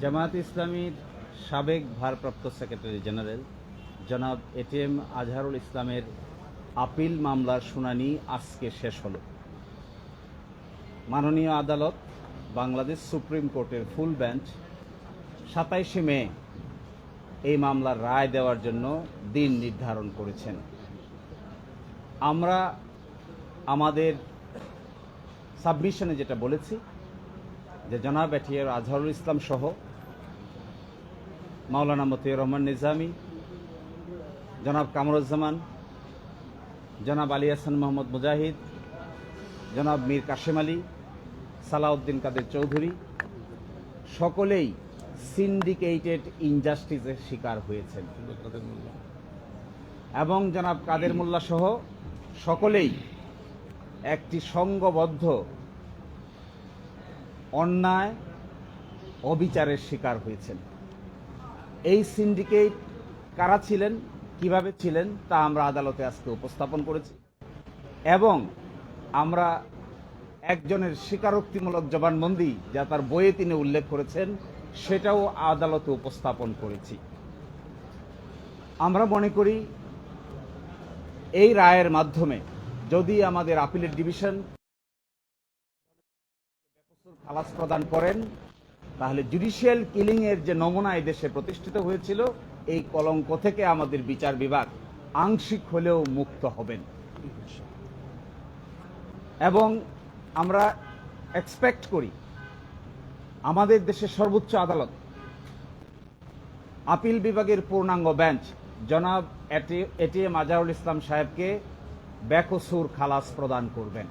জামায়াত ইসলামীর সাবেক ভারপ্রাপ্ত সেক্রেটারি জেনারেল জনাব এটিএম আজহারুল ইসলামের আপিল মামলার শুনানি আজকে শেষ হলো। মাননীয় আদালত বাংলাদেশ সুপ্রিম কোর্টের ফুল বেঞ্চ 27শে মে এই মামলার রায় দেওয়ার জন্য দিন নির্ধারণ করেছেন। আমরা আমাদের সাবমিশনে যেটা বলেছি যে জনাব এটিএম আজহারুল ইসলাম সহ মাওলানা মতিউর রহমান নিজামী, জনাব কামরুজ্জামান, জনাব আলী হাসান মোহাম্মদ মুজাহিদ, জনাব মীর কাশেম আলী, সালাউদ্দিন কাদের চৌধুরী সকলেই সিন্ডিকেটেড ইনজাস্টিসের শিকার হয়েছেন এবং জনাব কাদের মোল্লা সহ সকলেই একটি সংঘবদ্ধ অন্যায় অবিচারের শিকার হয়েছেন। এই সিন্ডিকেট কারা ছিলেন, কিভাবে ছিলেন তা আমরা আদালতে আজকে উপস্থাপন করেছি এবং আমরা একজনের স্বীকারোক্তিমূলক জবানবন্দি যা তার বইয়ে তিনি উল্লেখ করেছেন সেটাও আদালতে উপস্থাপন করেছি। আমরা মনে করি এই রায়ের মাধ্যমে যদি আমাদের আপিলের ডিভিশন খালাস প্রদান করেন তাহলে জুডিশিয়াল কিলিং এর যে নমুনা এই দেশে প্রতিষ্ঠিত হয়েছিল এই কলঙ্ক থেকে আমাদের বিচার বিভাগ আংশিক হলেও মুক্ত হবেন এবং আমরা এক্সপেক্ট করি আমাদের দেশের সর্বোচ্চ আদালত আপিল বিভাগের পূর্ণাঙ্গ বেঞ্চ জনাব এটিএম আজহারুল ইসলাম সাহেবকে বেকসুর খালাস প্রদান করবেন।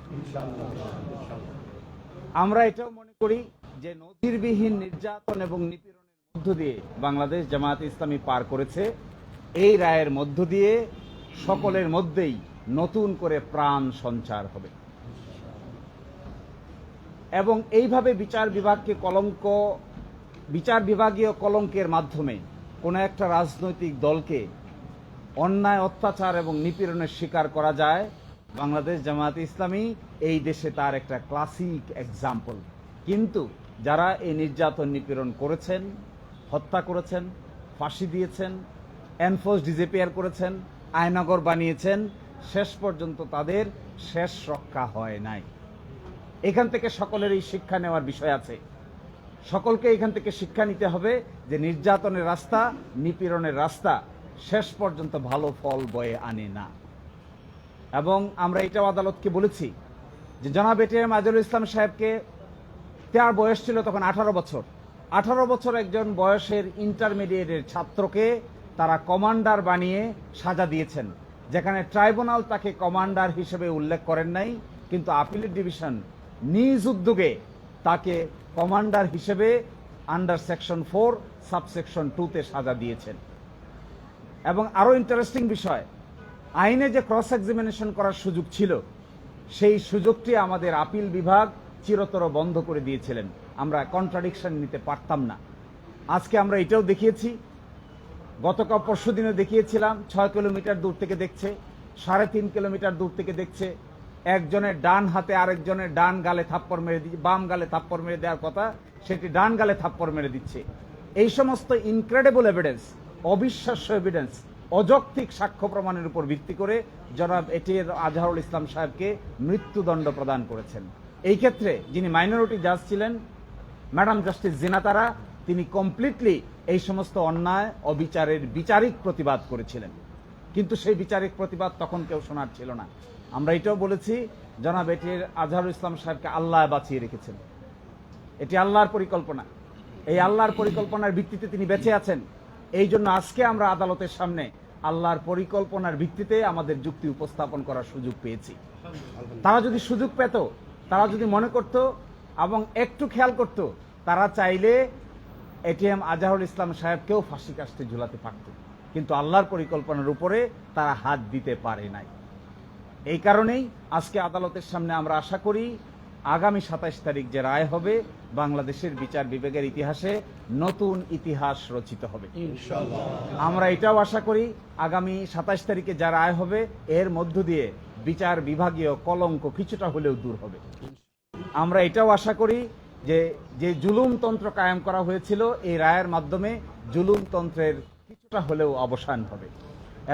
আমরা এটাও মনে করি যে নজিরবিহীন নির্যাতন এবং নিপীড়নের মধ্য দিয়ে বাংলাদেশ জামায়াত ইসলামী পার করেছে, এই রায়ের মধ্য দিয়ে সকলের মধ্যেই নতুন করে প্রাণ সঞ্চার হবে এবং এইভাবে বিচার বিভাগীয় কলঙ্কের মাধ্যমে কোনো একটা রাজনৈতিক দলকে অন্যায় অত্যাচার এবং নিপীড়নের শিকার করা যায়, বাংলাদেশ জামায়াত ইসলামী এই দেশে তার একটা ক্লাসিক এক্সাম্পল। কিন্তু যারা এই নির্যাতন নিপীড়ন করেছেন, হত্যা করেছেন, ফাঁসি দিয়েছেন, এনফোর্স ডিসঅ্যাপিয়ার করেছেন, আয়নাগর বানিয়েছেন, শেষ পর্যন্ত তাদের শেষ রক্ষা হয় নাই। এখান থেকে সকলের এই শিক্ষা নেওয়ার বিষয় আছে। সকলকে এখান থেকে শিক্ষা নিতে হবে যে নির্যাতনের রাস্তা, নিপীড়নের রাস্তা শেষ পর্যন্ত ভালো ফল বয়ে আনে না। এবং আমরা এটাও আদালতকে বলেছি যে জনাব এটিএম আজহারুল ইসলাম সাহেবকে, তার বয়স ছিল তখন 18 বছর। 18 বছর একজন বয়সের ইন্টারমিডিয়েটের ছাত্রকে তারা কমান্ডার বানিয়ে সাজা দিয়েছেন, যেখানে ট্রাইব্যুনাল তাকে কমান্ডার হিসেবে উল্লেখ করেন নাই, কিন্তু আপিলের ডিভিশন নিজ উদ্যোগে তাকে কমান্ডার হিসেবে আন্ডার সেকশন 4 সাবসেকশন 2-তে সাজা দিয়েছেন। এবং আরো ইন্টারেস্টিং বিষয়, আইনে যে ক্রস এক্সামিনেশন করার সুযোগ ছিল সেই সুযোগটি আমাদের আপিল বিভাগ চিরতর বন্ধ করে দিয়েছিলেন। আমরা কন্ট্রাডিকশন নিতে পারতাম না। আজকে আমরা এটাও দেখিয়েছি, গতকাল পরশুদিনে দেখিয়েছিলাম 6 কিলোমিটার দূর থেকে দেখছে, 3.5 কিলোমিটার দূর থেকে দেখছে, একজনের ডান হাতে আরেকজনের ডান গালে থাপ্পড় মেরে দিচ্ছে, বাম গালে থাপ্পড় মেরে দেওয়ার কথা সেটি ডান গালে থাপ্পড় মেরে দিচ্ছে। এই সমস্ত ইনক্রেডিবল এভিডেন্স, অবিশ্বাস্য এভিডেন্স, অযৌক্তিক সাক্ষ্য প্রমাণের উপর ভিত্তি করে জনাব এটিএম আজহারুল ইসলাম সাহেবকে মৃত্যুদণ্ড প্রদান করেছেন। এই ক্ষেত্রে যিনি মাইনরিটি জাজ ছিলেন ম্যাডাম জাস্টিস জিনাতারা, তিনি কমপ্লিটলি এই সমস্ত অন্যায় অবিচারের বিচারিক প্রতিবাদ করেছিলেন, কিন্তু সেই বিচারিক প্রতিবাদ তখন কেউ শোনার ছিল না। আমরা এটাও বলেছি জনাব এটিএম আজহারুল ইসলাম সাহেবকে আল্লাহ বাঁচিয়ে রেখেছেন, এটি আল্লাহর পরিকল্পনা। এই আল্লাহর পরিকল্পনার ভিত্তিতে তিনি বেঁচে আছেন। এই জন্য আজকে আমরা আদালতের সামনে আল্লাহর পরিকল্পনার ভিত্তিতে আমাদের যুক্তি উপস্থাপন করার সুযোগ পেয়েছি। তারা যদি সুযোগ পেত, তারা যদি মনে করত এবং একটু খেয়াল করত, তারা চাইলে এটিএম আজহারুল ইসলাম সাহেবকেও ফাঁসি কাস্টে ঝুলাতে পারত, কিন্তু আল্লাহর পরিকল্পনার উপরে তারা হাত দিতে পারে নাই। এই কারণেই আজকে আদালতের সামনে আমরা আশা করি আগামী 27 তারিখ যে রায় হবে, বাংলাদেশের বিচার বিভাগের ইতিহাসে নতুন ইতিহাস রচিত হবে ইনশাআল্লাহ। আমরা এটাও আশা করি আগামী 27 তারিখে যা রায় হবে এর মধ্য দিয়ে বিচার বিভাগীয় কলঙ্ক কিছুটা হলেও দূর হবে। আমরা এটাও আশা করি যে যে জুলুমতন্ত্র কায়েম করা হয়েছিল এই রায়ের মাধ্যমে জুলুমতন্ত্রের কিছুটা হলেও অবসান হবে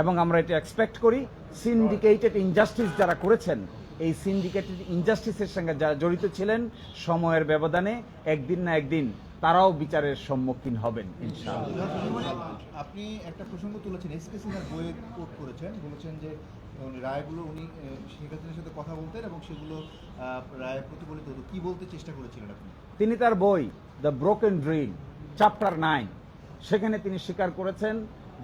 এবং আমরা এটা এক্সপেক্ট করি সিন্ডিকেটেড ইনজাস্টিস যারা করেছেন এই সিন্ডিকেটেড ইনজাস্টিসের সঙ্গে যারা জড়িত ছিলেন সময়ের ব্যবধানে একদিন না একদিন তারাও বিচারের সম্মুখীন হবেন ইনশাআল্লাহ। আপনি একটা প্রসঙ্গ তুলেছেন, এসকে সিনহার বইয়ে কোট করেছেন, বলেছেন যে রায়গুলো উনি শেখ হাসিনার সাথে কথা বলতেন এবং সেগুলো রায়ে প্রতিফলিত হতো। কি বলতে চেষ্টা করেছিলেন আপনি? তিনি তার বই দ্য ব্রোকেন ড্রিম চ্যাপ্টার 9 সেখানে তিনি স্বীকার করেছেন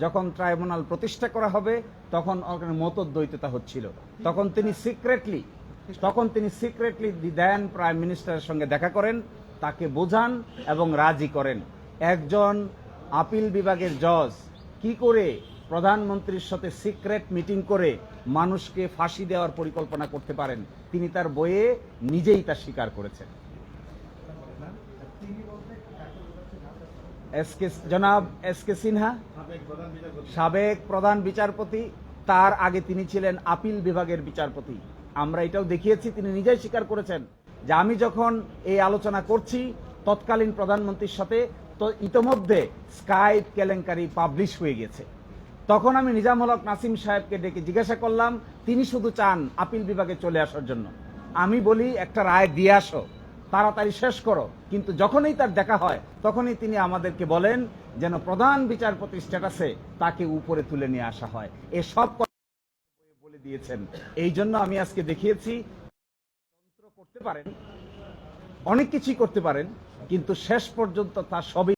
যখন ট্রাইব্যুনাল প্রতিষ্ঠা করা হবে তখন ওখানে মতদ্বৈততা হচ্ছিল, তখন তিনি সিক্রেটলি দেন প্রাইম মিনিস্টারের সঙ্গে দেখা করেন, তাকে বোঝান এবং রাজি করেন। একজন আপিল বিভাগের জজ কি করে প্রধানমন্ত্রীর সাথে সিক্রেট মিটিং করে মানুষকে ফাঁসি দেওয়ার পরিকল্পনা করতে পারেন, তিনি তার বইয়ে নিজেই তা স্বীকার করেছেন। জনাব এসকে সিনহা সাবেক প্রধান বিচারপতি, তার আগে তিনি ছিলেন আপিল বিভাগের বিচারপতি। আমরা এটাও দেখিয়েছি, তিনি নিজেই স্বীকার করেছেন যে আমি যখন এই আলোচনা করছি তৎকালীন প্রধানমন্ত্রীর সাথে, তো ইতোমধ্যে স্কাইপ কেলেঙ্কারি পাবলিশ হয়ে গেছে। তখন আমি নিজামুল হক নাসিম সাহেবকে ডেকে জিজ্ঞাসা করলাম, তিনি শুধু চান আপিল বিভাগে চলে আসার জন্য। আমি বলি একটা রায় দিয়ে আসো, তাড়াতাড়ি শেষ করো, কিন্তু যখনই তার দেখা হয় তখনই তিনি আমাদেরকে বলেন যেন প্রধান বিচারপতি স্ট্যাটাসে তাকে উপরে তুলে নিয়ে আসা হয়। এ সব বলে দিয়েছেন। এই জন্য আমি আজকে দেখিয়েছি করতে পারেন, অনেক কিছুই করতে পারেন, কিন্তু শেষ পর্যন্ত তার সবই